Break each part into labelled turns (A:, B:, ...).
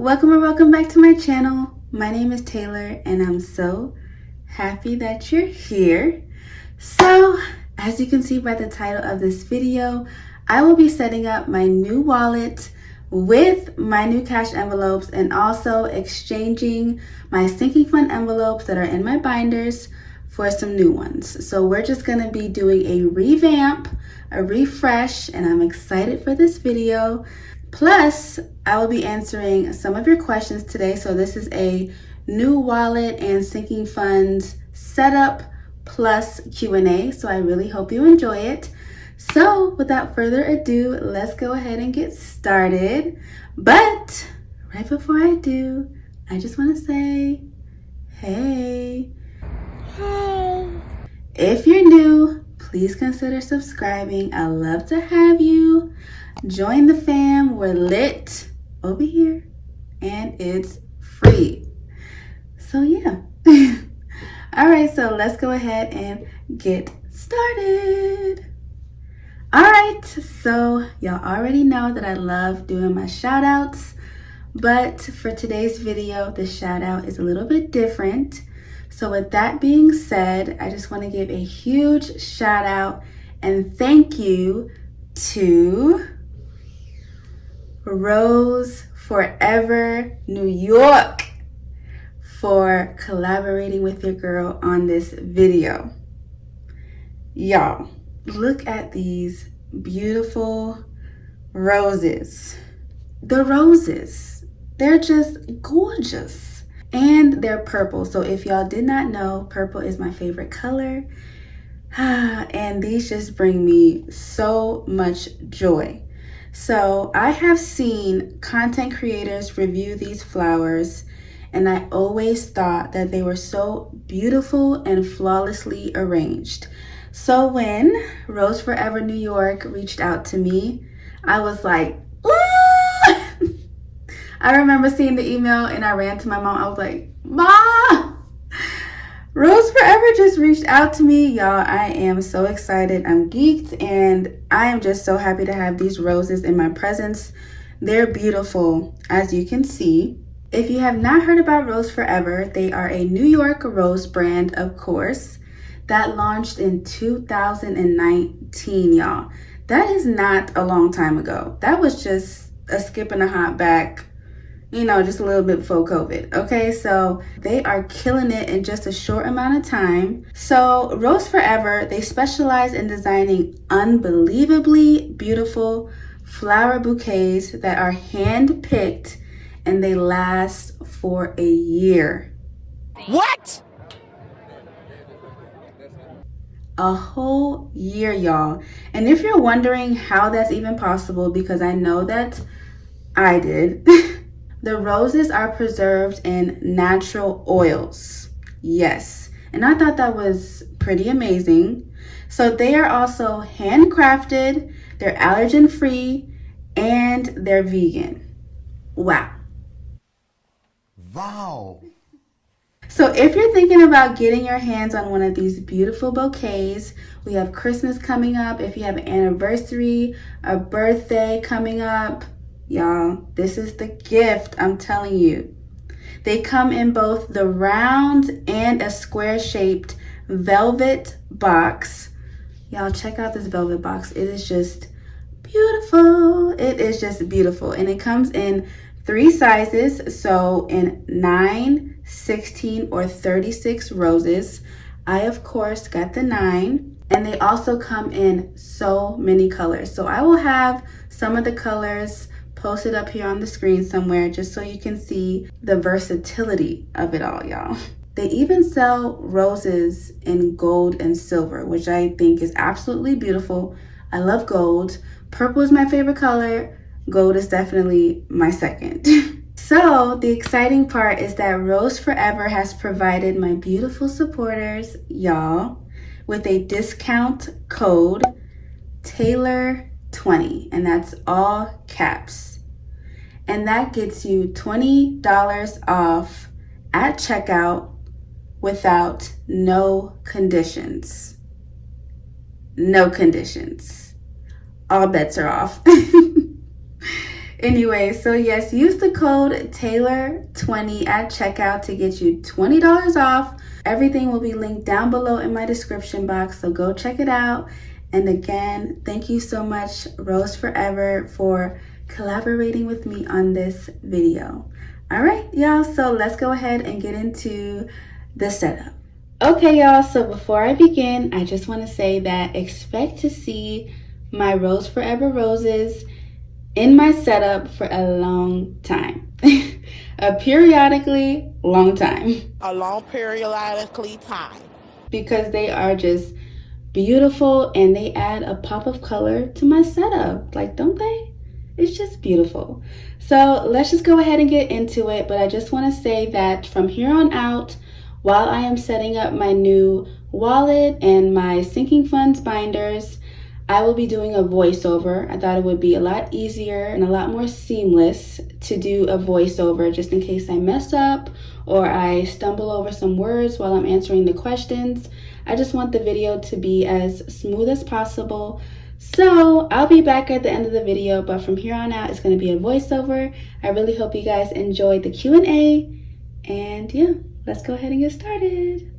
A: Welcome or welcome back to my channel. My name is Taylor and I'm so happy that you're here. So, as you can see by the title of this video, I will be setting up my new wallet with my new cash envelopes and also exchanging my sinking fund envelopes that are in my binders for some new ones. So we're just going to be doing a revamp, a refresh, and I'm excited for this video. Plus, I will be answering some of your questions today. So this is a new wallet and sinking funds setup plus Q&A. So I really hope you enjoy it. So without further ado, let's go ahead and get started. But right before I do, I just want to say, hey. Hey. If you're new, please consider subscribing. I love to have you. Join the fam. We're lit over here and it's free. So yeah. All right, so let's go ahead and get started. All right, so y'all already know that I love doing my shout outs, but for today's video, the shout out is a little bit different. So with that being said, I just want to give a huge shout out and thank you to Rose Forever New York for collaborating with your girl on this video. Y'all, look at these beautiful roses. The roses, they're just gorgeous. And they're purple. So if y'all did not know, purple is my favorite color. And these just bring me so much joy. So I have seen content creators review these flowers, and I always thought that they were so beautiful and flawlessly arranged. So when Rose Forever New York reached out to me, I was like, ah! I remember seeing the email and I ran to my mom. I was like, Ma! Rose Forever just reached out to me. Y'all, I am so excited. I'm geeked and I am just so happy to have these roses in my presence. They're beautiful, as you can see. If you have not heard about Rose Forever, they are a New York rose brand, of course, that launched in 2019, y'all. That is not a long time ago. That was just a skip and a hop back, you know, just a little bit before COVID. Okay, so they are killing it in just a short amount of time. So Rose Forever, they specialize in designing unbelievably beautiful flower bouquets that are hand-picked and they last for a year.
B: What?
A: A whole year, y'all. And if you're wondering how that's even possible, because I know that I did, the roses are preserved in natural oils. Yes. And I thought that was pretty amazing. So they are also handcrafted, they're allergen free, and they're vegan. Wow.
B: Wow.
A: So if you're thinking about getting your hands on one of these beautiful bouquets, we have Christmas coming up. If you have an anniversary, a birthday coming up, y'all, this is the gift, I'm telling you. They come in both the round and a square shaped velvet box. Y'all, check out this velvet box. It is just beautiful. It is just beautiful. And it comes in 3 sizes. So in 9, 16, or 36 roses. I, of course, got the 9. And they also come in so many colors. So I will have some of the colors posted up here on the screen somewhere just so you can see the versatility of it all, y'all. They even sell roses in gold and silver, which I think is absolutely beautiful. I love gold. Purple is my favorite color. Gold is definitely my second. So the exciting part is that Rose Forever has provided my beautiful supporters, y'all, with a discount code Taylor20, and that's all caps. And that gets you $20 off at checkout without no conditions. No conditions. All bets are off. Anyway, so yes, use the code Taylor20 at checkout to get you $20 off. Everything will be linked down below in my description box, so go check it out. And again, thank you so much, Rose Forever, for collaborating with me on this video. All right, y'all, so let's go ahead and get into the setup. Okay, y'all, so before I begin, I just want to say that expect to see my Rose Forever roses in my setup for a long time. A periodically long time.
B: A long periodically time.
A: Because they are just beautiful and they add a pop of color to my setup. Like, don't they? It's just beautiful. So let's just go ahead and get into it. But I just want to say that from here on out, while I am setting up my new wallet and my sinking funds binders, I will be doing a voiceover. I thought it would be a lot easier and a lot more seamless to do a voiceover just in case I mess up or I stumble over some words while I'm answering the questions. I just want the video to be as smooth as possible. So I'll be back at the end of the video, but from here on out, it's going to be a voiceover. I really hope you guys enjoyed the Q&A. And yeah, let's go ahead and get started.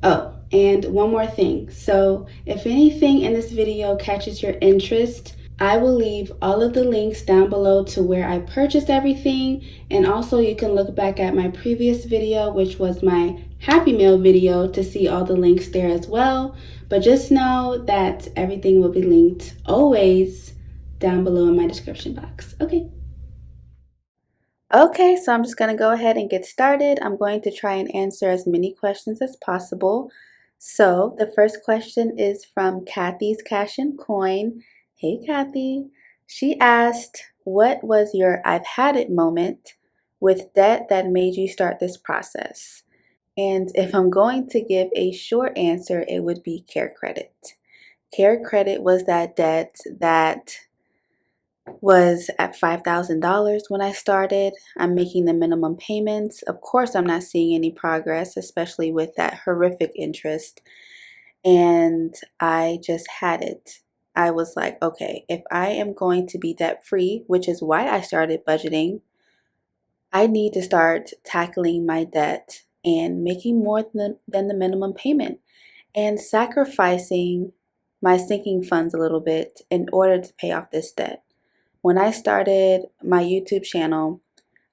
A: Oh, and one more thing. So if anything in this video catches your interest, I will leave all of the links down below to where I purchased everything. And also you can look back at my previous video, which was my Happy Meal video, to see all the links there as well. But just know that everything will be linked always down below in my description box. Okay, so I'm just going to go ahead and get started. I'm going to try and answer as many questions as possible. So the first question is from Kathy's Cash and Coin. Hey, Kathy. She asked, what was your I've had it moment with debt that made you start this process? And if I'm going to give a short answer, it would be Care Credit. Care Credit was that debt that was at $5,000 when I started. I'm making the minimum payments. Of course, I'm not seeing any progress, especially with that horrific interest. And I just had it. I was like, okay, if I am going to be debt free, which is why I started budgeting, I need to start tackling my debt and making more than the minimum payment and sacrificing my sinking funds a little bit in order to pay off this debt. When I started my YouTube channel,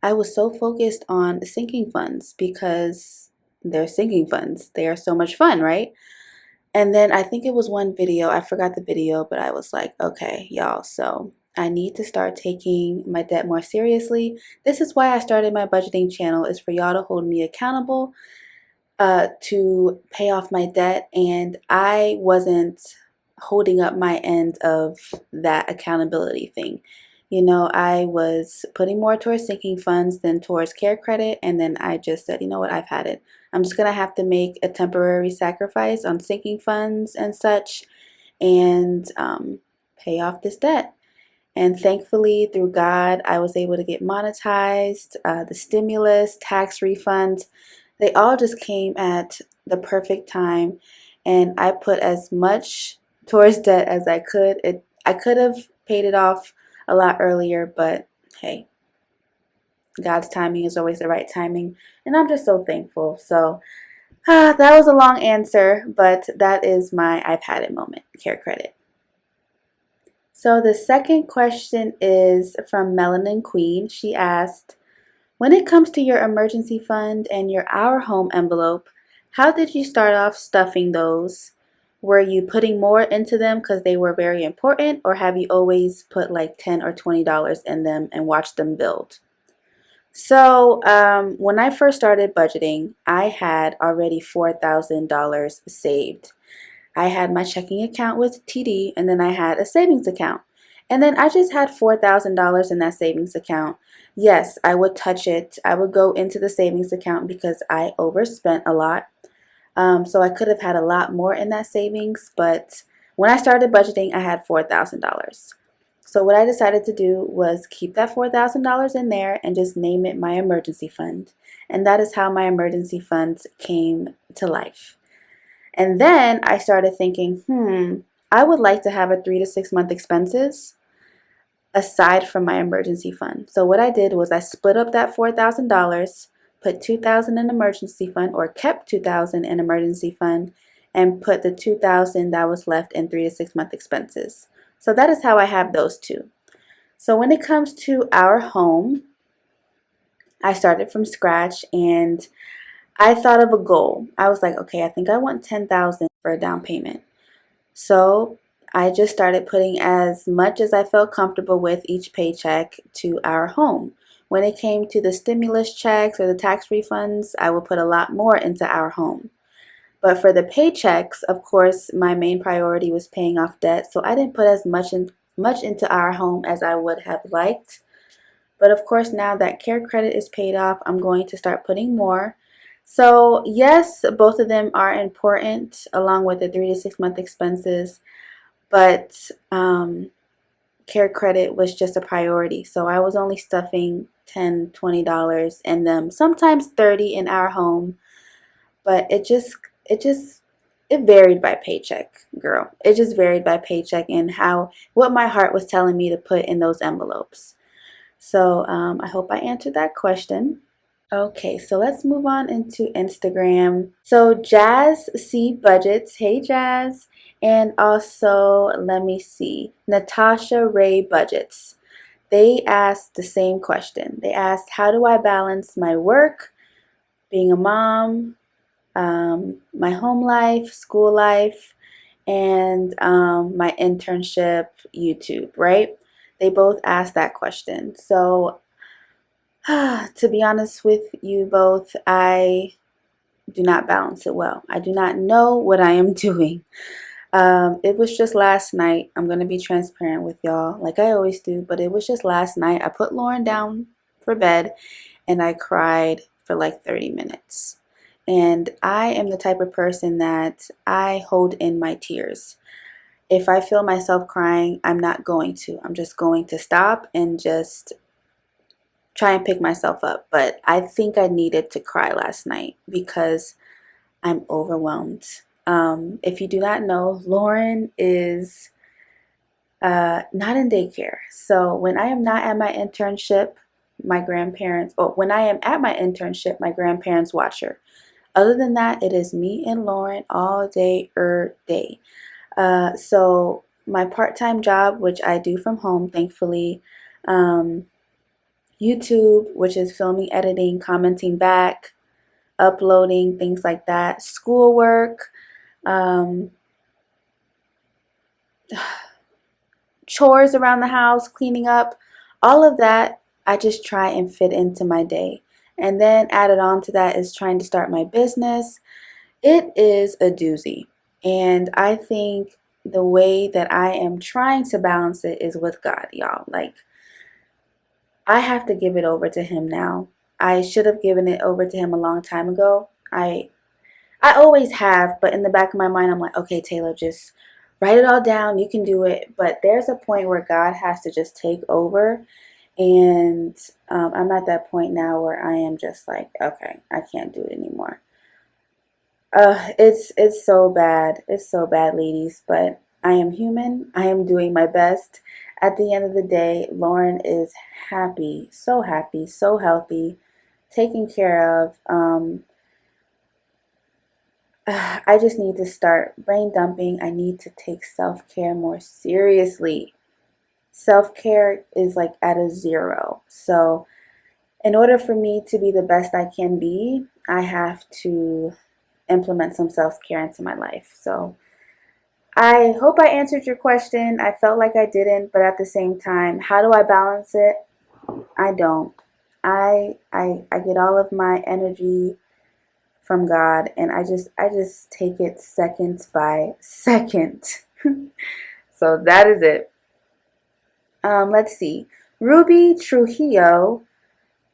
A: I was so focused on sinking funds because they're sinking funds. They are so much fun, right? And then I think it was one video, I forgot the video, but I was like, okay, y'all, so I need to start taking my debt more seriously. This is why I started my budgeting channel, is for y'all to hold me accountable to pay off my debt. And I wasn't holding up my end of that accountability thing. You know, I was putting more towards sinking funds than towards Care Credit, and then I just said, you know what, I've had it. I'm just going to have to make a temporary sacrifice on sinking funds and such and pay off this debt. And thankfully, through God, I was able to get monetized. The stimulus, tax refunds, they all just came at the perfect time. And I put as much towards debt as I could. I could have paid it off a lot earlier, but hey, God's timing is always the right timing. And I'm just so thankful. So that was a long answer, but that is my I've had it moment, Care Credit. So the second question is from Melanin Queen. She asked, when it comes to your emergency fund and your Our Home envelope, how did you start off stuffing those? Were you putting more into them because they were very important, or have you always put like $10 or $20 in them and watched them build? So when I first started budgeting, I had already $4,000 saved. I had my checking account with TD, and then I had a savings account. And then I just had $4,000 in that savings account. Yes, I would touch it. I would go into the savings account because I overspent a lot. So I could have had a lot more in that savings, but when I started budgeting, I had $4,000. So what I decided to do was keep that $4,000 in there and just name it my emergency fund. And that is how my emergency funds came to life. And then I started thinking, I would like to have a 3 to 6 month expenses. aside from my emergency fund. So what I did was I split up that $4,000, put $2,000 in emergency fund, or kept $2,000 in emergency fund, and put the $2,000 that was left in 3 to 6 month expenses. So that is how I have those two. So when it comes to our home, I started from scratch and I thought of a goal. I was like, okay, I think I want $10,000 for a down payment. So I just started putting as much as I felt comfortable with each paycheck to our home. When it came to the stimulus checks or the tax refunds, I would put a lot more into our home. But for the paychecks, of course, my main priority was paying off debt, so I didn't put as much into our home as I would have liked. But of course, now that care credit is paid off, I'm going to start putting more. So yes, both of them are important along with the 3 to 6 month expenses, but care credit was just a priority. So I was only stuffing $10, $20 in them, sometimes 30 in our home, but it varied by paycheck, girl. It just varied by paycheck and what my heart was telling me to put in those envelopes. So I hope I answered that question. Okay, so let's move on into Instagram. So Jazz C Budgets, hey Jazz, and also let me see, Natasha Ray Budgets. They asked the same question. They asked, how do I balance my work, being a mom, my home life, school life, and my internship, YouTube, right? They both asked that question. So to be honest with you both, I do not balance it well. I do not know what I am doing. It was just last night. I'm going to be transparent with y'all like I always do, but it was just last night. I put Lauren down for bed and I cried for like 30 minutes. And I am the type of person that I hold in my tears. If I feel myself crying, I'm not going to. I'm just going to stop and just try and pick myself up. But I think I needed to cry last night because I'm overwhelmed. If you do not know, Lauren is not in daycare. So when I am not at my internship, when I am at my internship, my grandparents watch her. Other than that, it is me and Lauren all day, day. So my part-time job, which I do from home, thankfully, YouTube, which is filming, editing, commenting back, uploading, things like that, schoolwork, chores around the house, cleaning up, all of that, I just try and fit into my day. And then added on to that is trying to start my business. It is a doozy. And I think the way that I am trying to balance it is with God, y'all. Like, I have to give it over to Him now. I should have given it over to Him a long time ago. I always have, but in the back of my mind, I'm like, okay, Taylor, just write it all down. You can do it. But there's a point where God has to just take over. And I'm at that point now where I am just like, okay, I can't do it anymore. It's so bad. It's so bad, ladies. But I am human. I am doing my best. At the end of the day, Lauren is happy, so healthy, taken care of. I just need to start brain dumping. I need to take self-care more seriously. Self-care is like at a 0. So in order for me to be the best I can be, I have to implement some self-care into my life. So I hope I answered your question. I felt like I didn't, but at the same time, how do I balance it? I don't. I get all of my energy from God, and I just take it second by second. So that is it. Let's see. Ruby Trujillo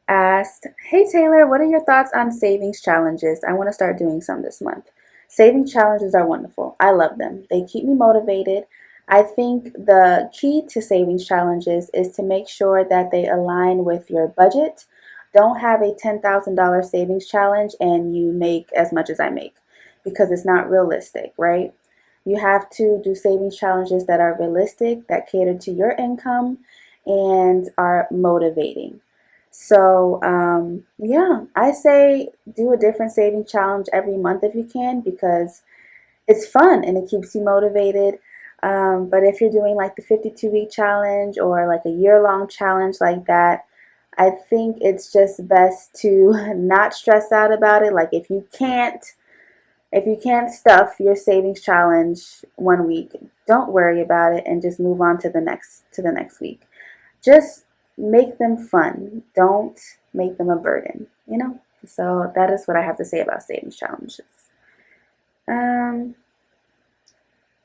A: asked, hey Taylor, what are your thoughts on savings challenges? I want to start doing some this month. Saving challenges are wonderful. I love them. They keep me motivated. I think the key to savings challenges is to make sure that they align with your budget. Don't have a $10,000 savings challenge and you make as much as I make, because it's not realistic, right? You have to do savings challenges that are realistic, that cater to your income, and are motivating. So yeah, I say do a different saving challenge every month if you can, because it's fun and it keeps you motivated. But if you're doing like the 52-week challenge or like a year-long challenge like that, I think it's just best to not stress out about it. Like if you can't stuff your savings challenge one week, don't worry about it and just move on to the next week. Just make them fun. Don't make them a burden, you know? So that is what I have to say about savings challenges. Um,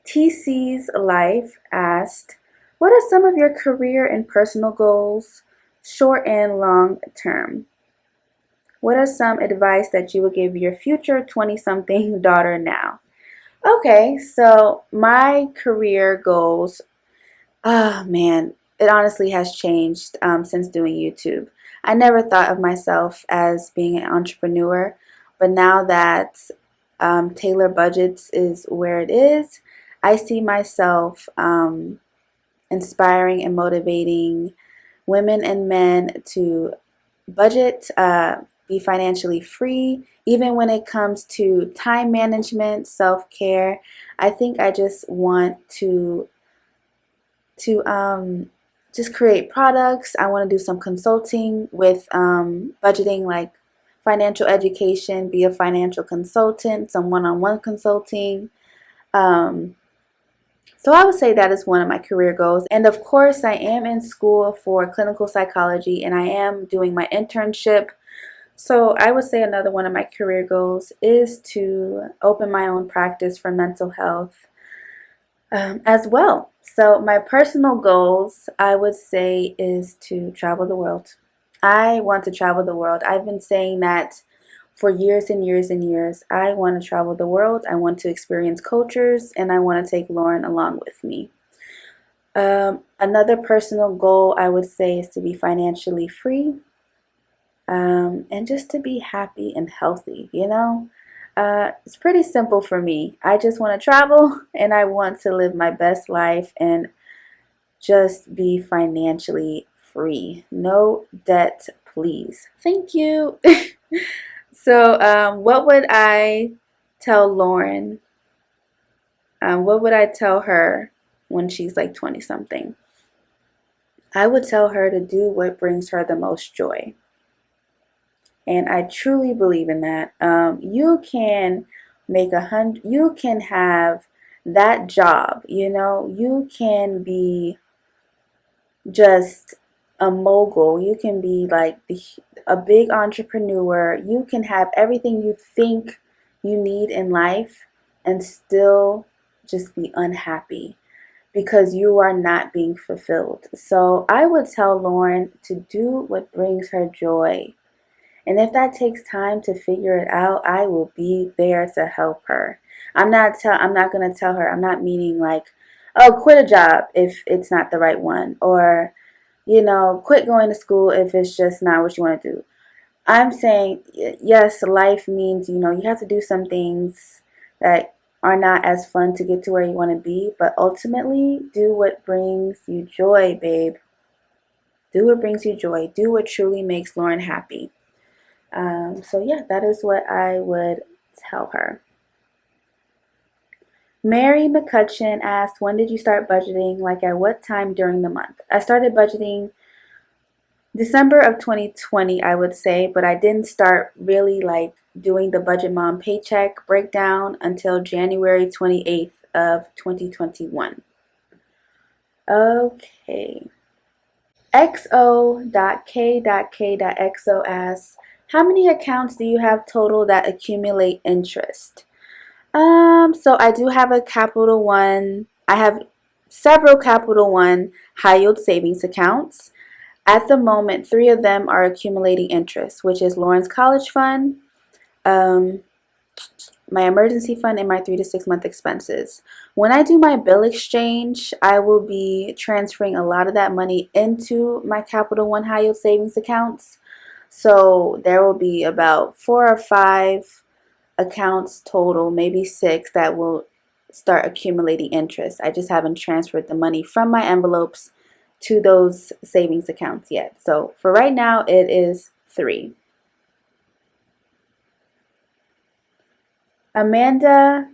A: TC's Life asked, what are some of your career and personal goals, short and long term? What are some advice that you would give your future 20-something daughter now? Okay, so my career goals, oh man, it honestly has changed since doing YouTube. I never thought of myself as being an entrepreneur, but now that Taylorbudgets is where it is, I see myself inspiring and motivating women and men to budget, be financially free, even when it comes to time management, self-care. I think I just want to just create products. I want to do some consulting with budgeting, like financial education, be a financial consultant, some one-on-one consulting. Um, so I would say that is one of my career goals. And of course, I am in school for clinical psychology and I am doing my internship. So I would say another one of my career goals is to open my own practice for mental health as well. So my personal goals, I would say, is to travel the world. I want to travel the world. I've been saying that for years and years and years. I want to travel the world. I want to experience cultures, and I want to take Lauren along with me. Another personal goal, I would say, is to be financially free, and just to be happy and healthy, you know? It's pretty simple for me. I just want to travel and I want to live my best life and just be financially free. No debt, please. Thank you. So, what would I tell Lauren? What would I tell her when she's like 20 something? I would tell her to do what brings her the most joy. And I truly believe in that. You can you can have that job, you know, you can be just a mogul, you can be like a big entrepreneur, you can have everything you think you need in life and still just be unhappy because you are not being fulfilled. So I would tell Lauren to do what brings her joy. And if that takes time to figure it out, I will be there to help her. I'm not going to tell her. I'm not meaning like, oh, quit a job if it's not the right one, or you know, quit going to school if it's just not what you want to do. I'm saying, yes, life means, you know, you have to do some things that are not as fun to get to where you want to be, but ultimately do what brings you joy, babe. Do what brings you joy. Do what truly makes Lauren happy. So yeah, that is what I would tell her. Mary McCutcheon asked, when did you start budgeting? Like at what time during the month? I started budgeting December of 2020, I would say, but I didn't start really like doing the Budget Mom paycheck breakdown until January 28th of 2021. Okay. XO.K.K.XO asks, how many accounts do you have total that accumulate interest? So I do have a Capital One. I have several Capital One high yield savings accounts. At the moment, 3 of them are accumulating interest, which is Lauren's college fund, my emergency fund, and my 3 to 6 month expenses. When I do my bill exchange, I will be transferring a lot of that money into my Capital One high yield savings accounts. So there will be about 4 or 5 accounts total, maybe 6, that will start accumulating interest. I just haven't transferred the money from my envelopes to those savings accounts yet. So for right now, it is 3. Amanda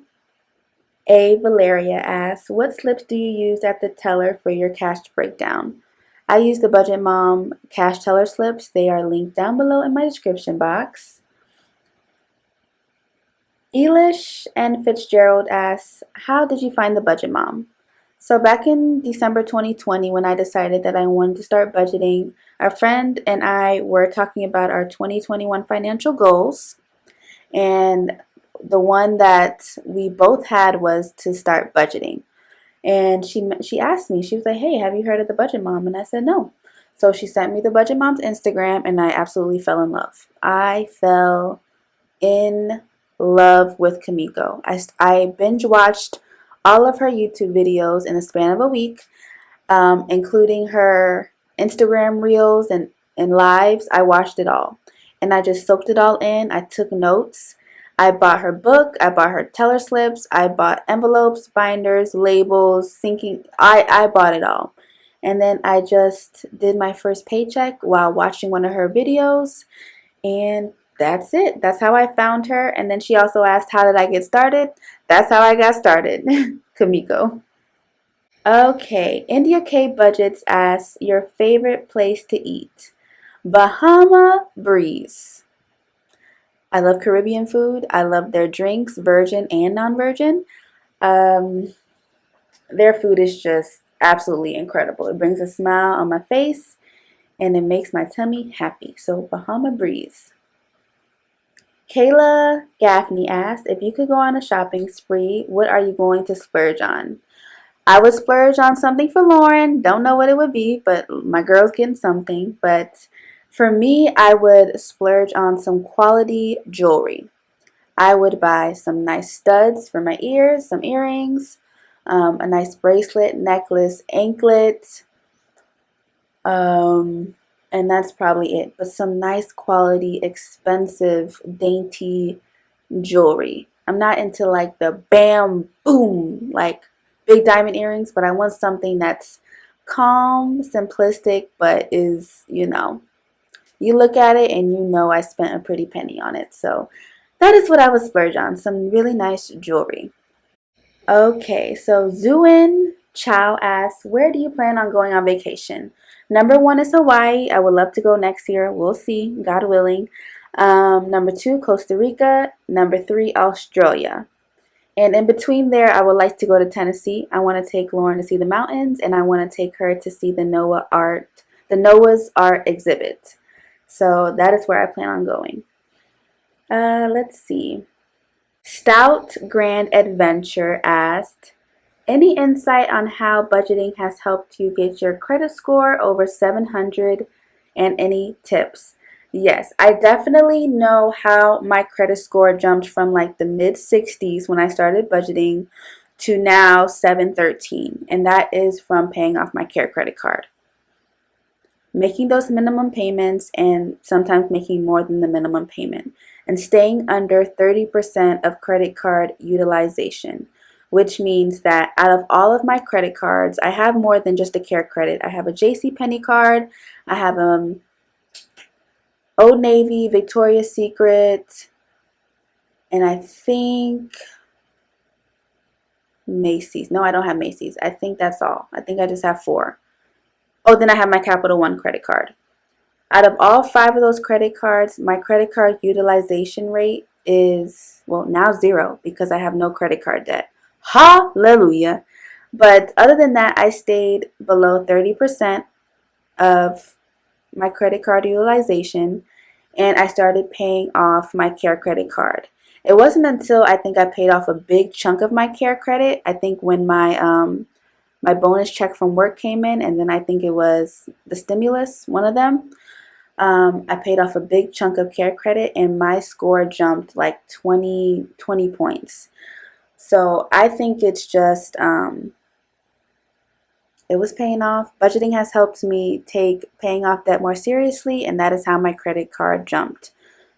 A: A. Valeria asks, what slips do you use at the teller for your cash breakdown? I use the Budget Mom cash teller slips. They are linked down below in my description box. Elish and Fitzgerald asks, how did you find the Budget Mom? So back in December 2020, when I decided that I wanted to start budgeting, a friend and I were talking about our 2021 financial goals. And the one that we both had was to start budgeting. And she asked me, she was like, hey, have you heard of the Budget Mom? And I said, no. So she sent me the Budget Mom's Instagram, and I absolutely fell in love. I fell in love with Kamiko. I binge watched all of her YouTube videos in the span of a week, including her Instagram reels and lives. I watched it all, and I just soaked it all in. I took notes. I bought her book. I bought her teller slips. I bought envelopes, binders, labels, syncing. I bought it all. And then I just did my first paycheck while watching one of her videos, and that's it. That's how I found her. And then she also asked, how did I get started? That's how I got started. Kamiko. Okay, India K Budgets asks, your favorite place to eat? Bahama Breeze. I love Caribbean food. I love their drinks, virgin and non-virgin. Their food is just absolutely incredible. It brings a smile on my face, and it makes my tummy happy. So Bahama Breeze. Kayla Gaffney asked, if you could go on a shopping spree, what are you going to splurge on? I would splurge on something for Lauren. Don't know what it would be, but my girl's getting something. But for me, I would splurge on some quality jewelry. I would buy some nice studs for my ears, some earrings, a nice bracelet, necklace, anklet, and that's probably it. But some nice quality, expensive, dainty jewelry. I'm not into like the bam, boom, like big diamond earrings, but I want something that's calm, simplistic, but is, you look at it and you know I spent a pretty penny on it. So that is what I would splurge on, some really nice jewelry. Okay, so Zuin Chow asks, where do you plan on going on vacation? Number 1 is Hawaii. I would love to go next year. We'll see, God willing. Number 2, Costa Rica. Number 3, Australia. And in between there, I would like to go to Tennessee. I want to take Lauren to see the mountains, and I want to take her to see the Noah's Art exhibit. So that is where I plan on going. Let's see. Stout Grand Adventure asked, any insight on how budgeting has helped you get your credit score over 700 and any tips? Yes, I definitely know how my credit score jumped from like the mid 60s when I started budgeting to now 713, and that is from paying off my Care credit card. Making those minimum payments and sometimes making more than the minimum payment, and staying under 30% of credit card utilization, which means that out of all of my credit cards, I have more than just a Care credit. I have a JCPenney card, I have Old Navy, Victoria's Secret, and I think Macy's. No, I don't have Macy's. I think that's all. I think I just have 4. Oh, then I have my Capital One credit card. Out of all 5 of those credit cards, my credit card utilization rate is, well, now 0 because I have no credit card debt. Hallelujah. But other than that, I stayed below 30% of my credit card utilization, and I started paying off my Care credit card. It wasn't until I think I paid off a big chunk of my Care credit, I think when my bonus check from work came in, and then I think it was the stimulus, one of them. I paid off a big chunk of Care credit, and my score jumped like 20 points. So I think it's just, it was paying off. Budgeting has helped me take paying off debt more seriously, and that is how my credit card jumped.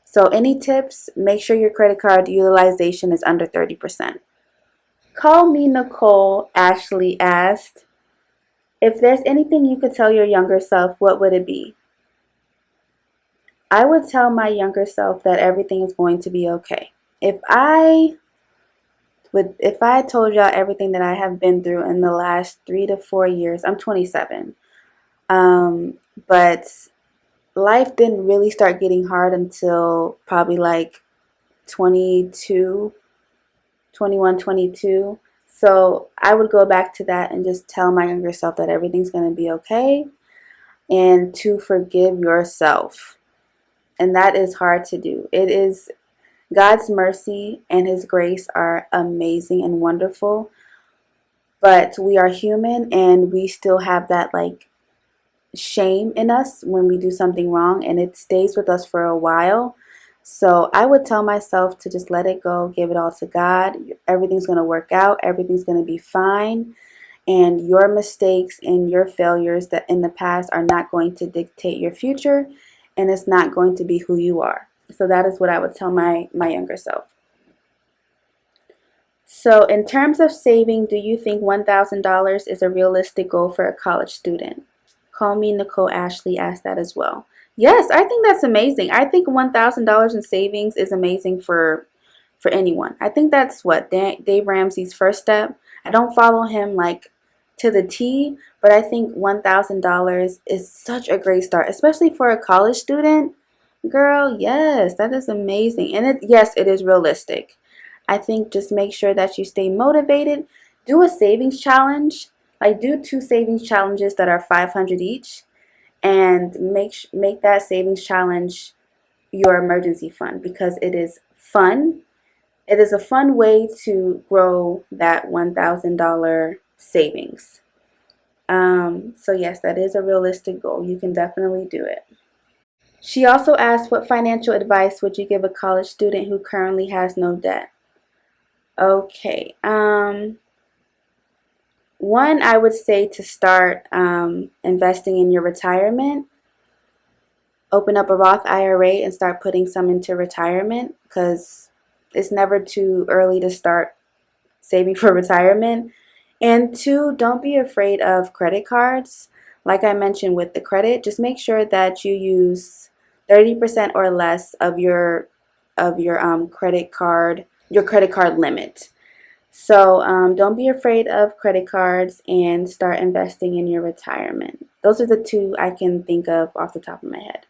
A: So any tips? Make sure your credit card utilization is under 30%. Call Me Nicole Ashley asked, If there's anything you could tell your younger self, what would it be? I would tell my younger self that everything is going to be okay. If I told y'all everything that I have been through in the last 3 to 4 years, I'm 27. But life didn't really start getting hard until probably like 22, 21, 22. So I would go back to that and just tell my younger self that everything's going to be okay and to forgive yourself. And that is hard to do. It is God's mercy and His grace are amazing and wonderful, but we are human and we still have that like shame in us when we do something wrong, and it stays with us for a while. So I would tell myself to just let it go, give it all to God. Everything's going to work out. Everything's going to be fine. And your mistakes and your failures that in the past are not going to dictate your future, and it's not going to be who you are. So that is what I would tell my younger self. So in terms of saving, do you think $1,000 is a realistic goal for a college student? Call me Nicole Ashley asked that as well. Yes, I think that's amazing. I think $1,000 in savings is amazing for anyone. I think that's what Dave Ramsey's first step. I don't follow him like to the T, but I think $1,000 is such a great start, especially for a college student. Girl, yes, that is amazing. And yes, it is realistic. I think just make sure that you stay motivated. Do a savings challenge. Like do 2 savings challenges that are 500 each, and make that savings challenge your emergency fund, because it is fun. It is a fun way to grow that $1,000 savings. So yes, that is a realistic goal. You can definitely do it. She also asked, what financial advice would you give a college student who currently has no debt? Okay. One, I would say to start investing in your retirement. Open up a Roth IRA and start putting some into retirement, because it's never too early to start saving for retirement. And 2, don't be afraid of credit cards. Like I mentioned with the credit, just make sure that you use 30% or less of your credit card limit. So don't be afraid of credit cards and start investing in your retirement. Those are the 2 I can think of off the top of my head.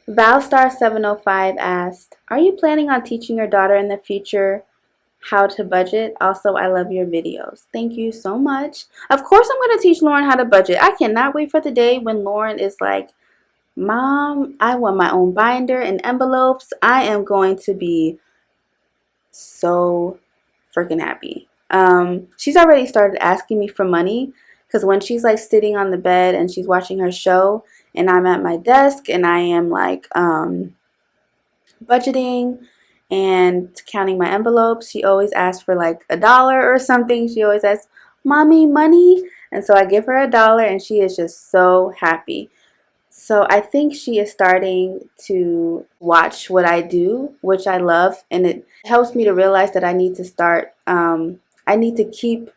A: Valstar705 asked, are you planning on teaching your daughter in the future how to budget? Also, I love your videos. Thank you so much. Of course I'm going to teach Lauren how to budget. I cannot wait for the day when Lauren is like, Mom, I want my own binder and envelopes. I am going to be so freaking happy. She's already started asking me for money, because when she's like sitting on the bed and she's watching her show and I'm at my desk and I am like budgeting and counting my envelopes, she always asks for like $1 or something. She always asks, Mommy, money. And so I give her $1 and she is just so happy. So I think she is starting to watch what I do, which I love, and it helps me to realize that I need to start, I need to keep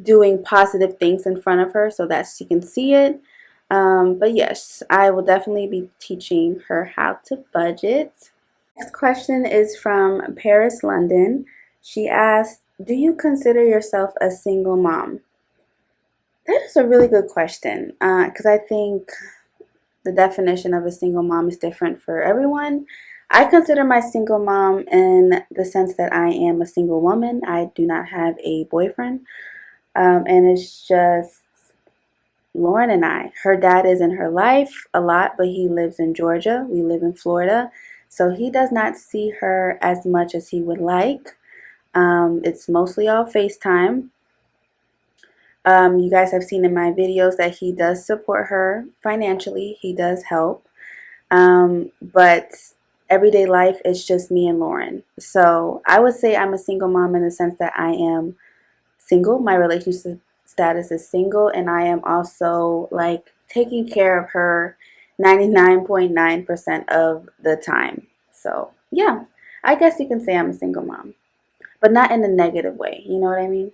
A: doing positive things in front of her so that she can see it. But yes, I will definitely be teaching her how to budget. Next question is from Paris, London. She asked, do you consider yourself a single mom? That is a really good question, because I think the definition of a single mom is different for everyone. I consider my single mom in the sense that I am a single woman. I do not have a boyfriend. And it's just Lauren and I. Her dad is in her life a lot, but he lives in Georgia. We live in Florida. So he does not see her as much as he would like. It's mostly all FaceTime. You guys have seen in my videos that he does support her financially. He does help. But everyday life is just me and Lauren. So I would say I'm a single mom in the sense that I am single. My relationship status is single, and I am also like taking care of her 99.9% of the time. So yeah, I guess you can say I'm a single mom, but not in a negative way. You know what I mean?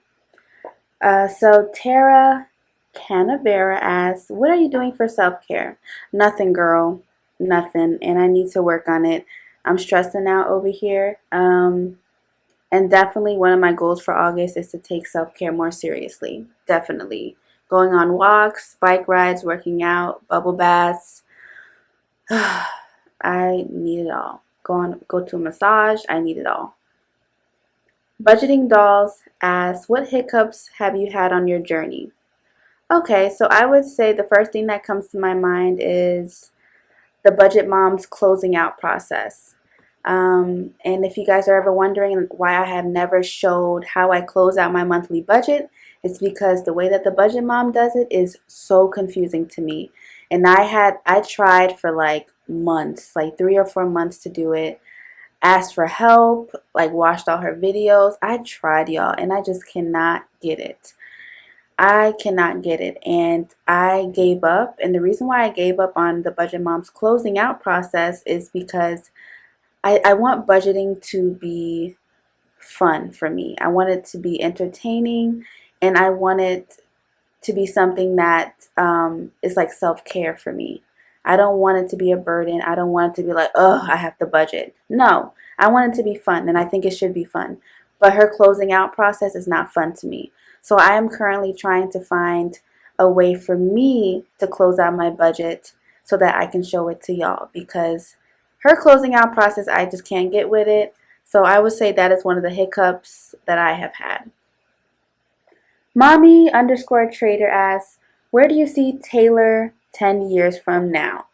A: So Tara Canavera asks, what are you doing for self-care? Nothing, girl. Nothing. And I need to work on it. I'm stressing out over here. And definitely one of my goals for August is to take self-care more seriously. Definitely. Going on walks, bike rides, working out, bubble baths. I need it all. Go to a massage. I need it all. Budgeting Dolls asks, what hiccups have you had on your journey? Okay, so I would say the first thing that comes to my mind is the Budget Mom's closing out process. And if you guys are ever wondering why I have never showed how I close out my monthly budget, it's because the way that the Budget Mom does it is so confusing to me. And I tried for like months, like 3 or 4 months to do it. Asked for help, like watched all her videos. I tried, y'all, and I just cannot get it. I cannot get it, and I gave up. And the reason why I gave up on the Budget Mom's closing out process is because I want budgeting to be fun for me. I want it to be entertaining, and I want it to be something that is like self-care for me. I don't want it to be a burden. I don't want it to be like, oh, I have to budget. No, I want it to be fun, and I think it should be fun. But her closing out process is not fun to me. So I am currently trying to find a way for me to close out my budget so that I can show it to y'all, because her closing out process, I just can't get with it. So I would say that is one of the hiccups that I have had. Mommy_trader asks, where do you see Taylor 10 years from now?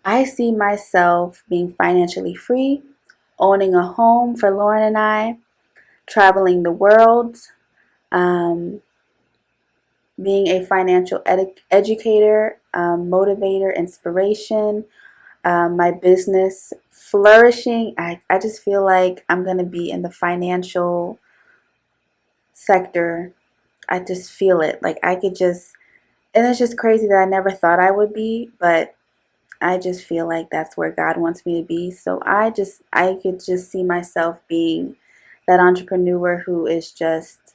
A: I see myself being financially free, owning a home for Lauren and I, traveling the world, being a financial educator, motivator, inspiration, my business flourishing. I just feel like I'm going to be in the financial sector. I just feel it. Like I could just, and it's just crazy that I never thought I would be, but I just feel like that's where God wants me to be. So I could just see myself being that entrepreneur who is just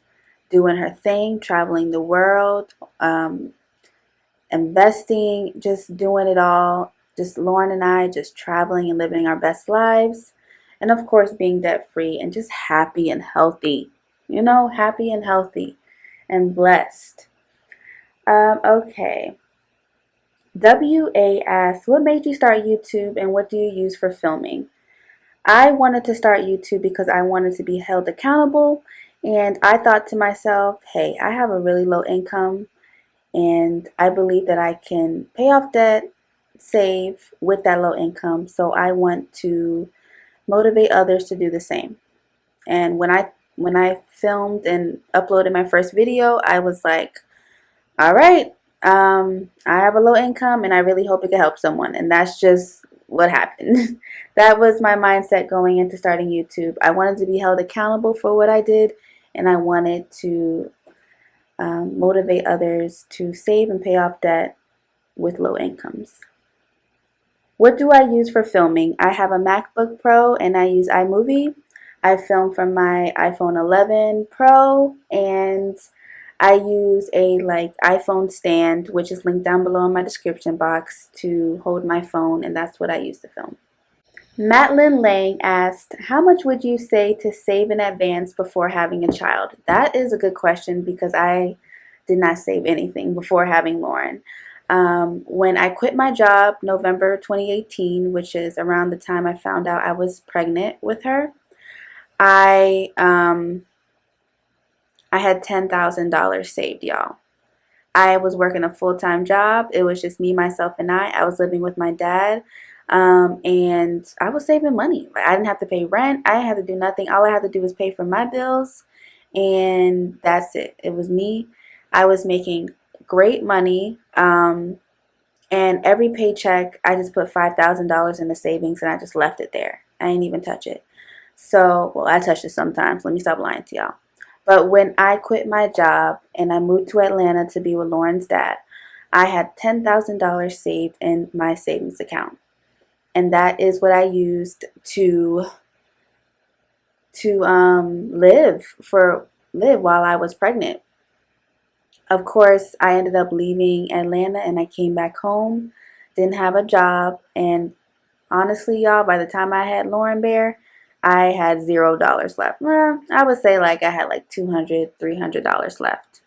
A: doing her thing, traveling the world, investing, just doing it all. Just Lauren and I just traveling and living our best lives. And of course, being debt free and just happy and healthy. You know, happy and healthy and blessed. Okay. WA asks, what made you start YouTube and what do you use for filming? I wanted to start YouTube because I wanted to be held accountable, and I thought to myself, hey, I have a really low income and I believe that I can pay off debt, save with that low income, so I want to motivate others to do the same. And when I filmed and uploaded my first video, I was like, all right, I have a low income and I really hope it can help someone. And that's just what happened. That was my mindset going into starting YouTube. I wanted to be held accountable for what I did, and I wanted to motivate others to save and pay off debt with low incomes. What do I use for filming? I have a MacBook Pro and I use iMovie. I film from my iPhone 11 Pro, and I use a iPhone stand, which is linked down below in my description box, to hold my phone, and that's what I use to film. Madeline Lang asked, how much would you say to save in advance before having a child? That is a good question because I did not save anything before having Lauren. When I quit my job November 2018, which is around the time I found out I was pregnant with her, I had $10,000 saved, y'all. I was working a full-time job. It was just me, myself, and I was living with my dad, and I was saving money. I didn't have to pay rent. I didn't have to do nothing. All I had to do was pay for my bills, and that's it. It was me. I was making great money, and every paycheck, I just put $5,000 in the savings, and I just left it there. I didn't even touch it. So, well, I touched it sometimes. Let me stop lying to y'all. But when I quit my job and I moved to Atlanta to be with Lauren's dad, I had $10,000 saved in my savings account. And that is what I used to live while I was pregnant. Of course, I ended up leaving Atlanta and I came back home. Didn't have a job. And honestly, y'all, by the time I had Lauren Bear, I had $0 left. Well, I would say like I had like $200, $300 left.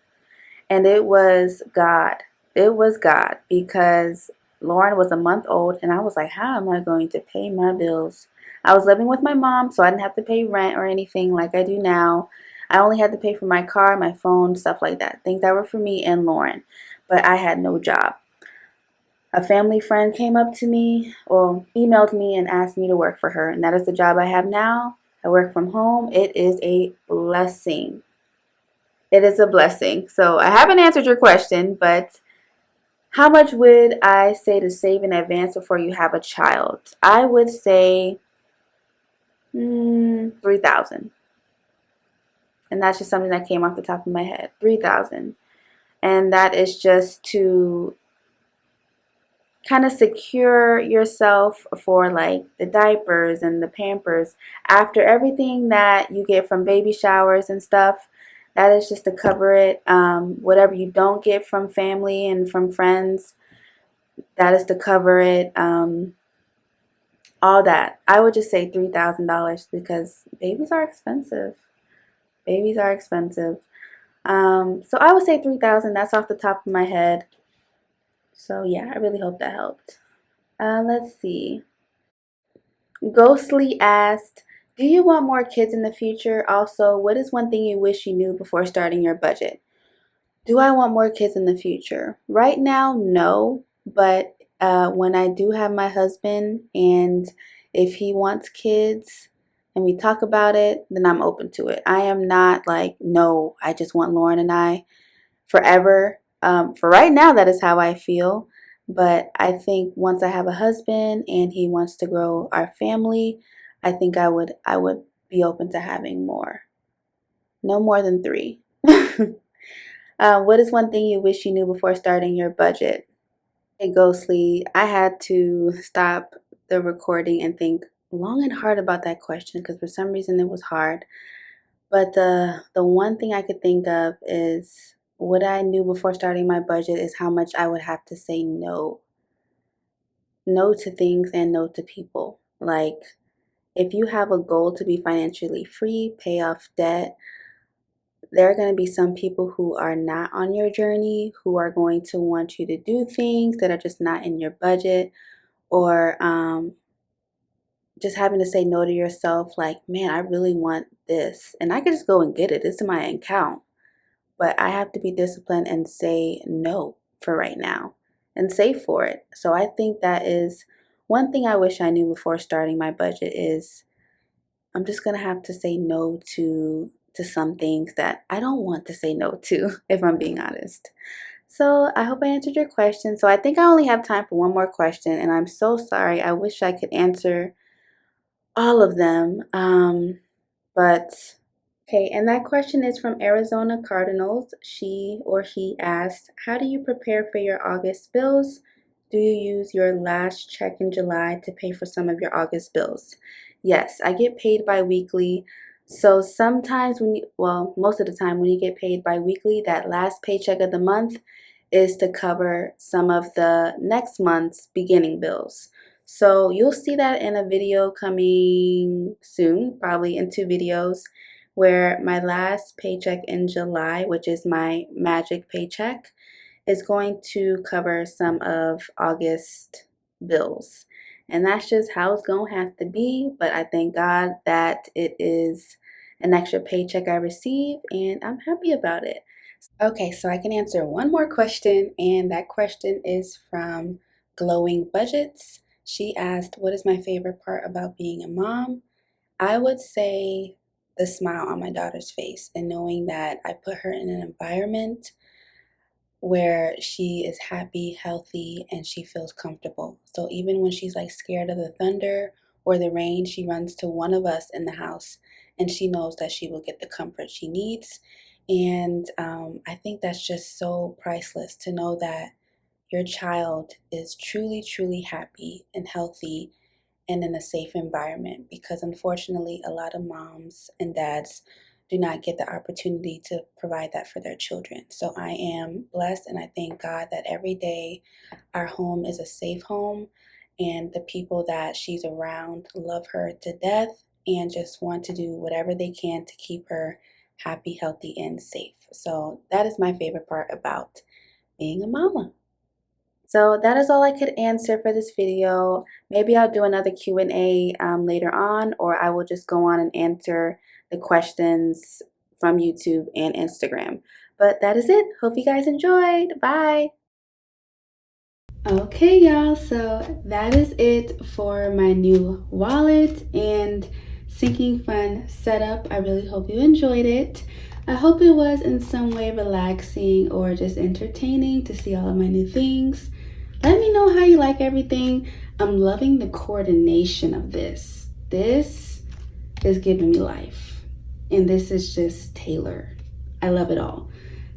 A: And it was God. It was God, because Lauren was a month old and I was like, how am I going to pay my bills? I was living with my mom, so I didn't have to pay rent or anything like I do now. I only had to pay for my car, my phone, stuff like that. Things that were for me and Lauren. But I had no job. A family friend came up to me or emailed me and asked me to work for her. And that is the job I have now. I work from home. It is a blessing. It is a blessing. So I haven't answered your question, but how much would I say to save in advance before you have a child? I would say 3,000. And that's just something that came off the top of my head. 3,000. And that is just to kind of secure yourself for like the diapers and the Pampers after everything that you get from baby showers and stuff. That is just to cover it. Whatever you don't get from family and from friends, that is to cover it. All that. I would just say $3,000 because babies are expensive. Babies are expensive. So I would say 3,000. That's off the top of my head. So yeah, I really hope that helped. Let's see. Ghostly asked, do you want more kids in the future? Also, what is one thing you wish you knew before starting your budget? Do I want more kids in the future? Right now, no. But when I do have my husband and if he wants kids and we talk about it, then I'm open to it. I am not like, no, I just want Lauren and I forever. For right now, that is how I feel. But I think once I have a husband and he wants to grow our family, I think I would be open to having more. No more than 3. What is one thing you wish you knew before starting your budget? Hey, Ghostly, I had to stop the recording and think long and hard about that question because for some reason it was hard. But the one thing I could think of is what I knew before starting my budget is how much I would have to say no. No to things and no to people. Like, if you have a goal to be financially free, pay off debt, there are going to be some people who are not on your journey, who are going to want you to do things that are just not in your budget, or just having to say no to yourself, like, man, I really want this, and I could just go and get it. It's in my account. But I have to be disciplined and say no for right now and save for it. So I think that is one thing I wish I knew before starting my budget is I'm just going to have to say no to some things that I don't want to say no to, if I'm being honest. So I hope I answered your question. So I think I only have time for one more question, and I'm so sorry. I wish I could answer all of them. But okay, and that question is from Arizona Cardinals. She or he asked, how do you prepare for your August bills? Do you use your last check in July to pay for some of your August bills? Yes, I get paid bi-weekly. So sometimes most of the time when you get paid bi-weekly, that last paycheck of the month is to cover some of the next month's beginning bills. So you'll see that in a video coming soon, probably in 2 videos, where my last paycheck in July, which is my magic paycheck, is going to cover some of August bills. And that's just how it's going to have to be. But I thank God that it is an extra paycheck I receive, and I'm happy about it. Okay, so I can answer one more question, and that question is from Glowing Budgets. She asked, what is my favorite part about being a mom? I would say the smile on my daughter's face and knowing that I put her in an environment where she is happy, healthy, and she feels comfortable. So even when she's like scared of the thunder or the rain, she runs to one of us in the house and she knows that she will get the comfort she needs. And I think that's just so priceless to know that your child is truly, truly happy and healthy and in a safe environment, because unfortunately a lot of moms and dads do not get the opportunity to provide that for their children. So I am blessed, and I thank God that every day our home is a safe home, and the people that she's around love her to death and just want to do whatever they can to keep her happy, healthy, and safe. So that is my favorite part about being a mama. So that is all I could answer for this video. Maybe I'll do another Q&A later on, or I will just go on and answer the questions from YouTube and Instagram. But that is it. Hope you guys enjoyed. Bye. Okay, y'all, so that is it for my new wallet and sinking fund setup. I really hope you enjoyed it. I hope it was in some way relaxing or just entertaining to see all of my new things. Let me know how you like everything. I'm loving the coordination of this. This is giving me life. And this is just Taylor. I love it all.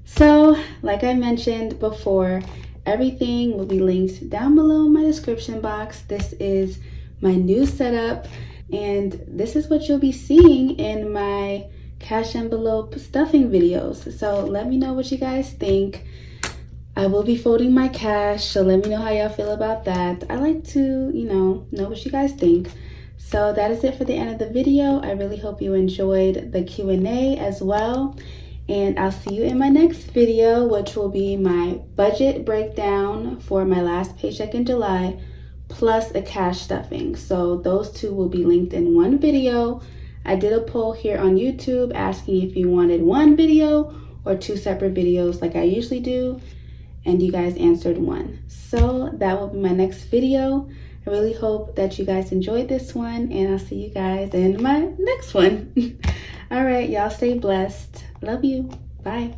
A: So, like I mentioned before, everything will be linked down below in my description box. This is my new setup, and this is what you'll be seeing in my cash envelope stuffing videos. So let me know what you guys think. I will be folding my cash, so let me know how y'all feel about that. I like to, know what you guys think. So that is it for the end of the video. I really hope you enjoyed the Q&A as well. And I'll see you in my next video, which will be my budget breakdown for my last paycheck in July, plus a cash stuffing. So those two will be linked in one video. I did a poll here on YouTube asking if you wanted one video or two separate videos like I usually do, and you guys answered one. So that will be my next video. I really hope that you guys enjoyed this one, and I'll see you guys in my next one. All right, y'all stay blessed. Love you. Bye.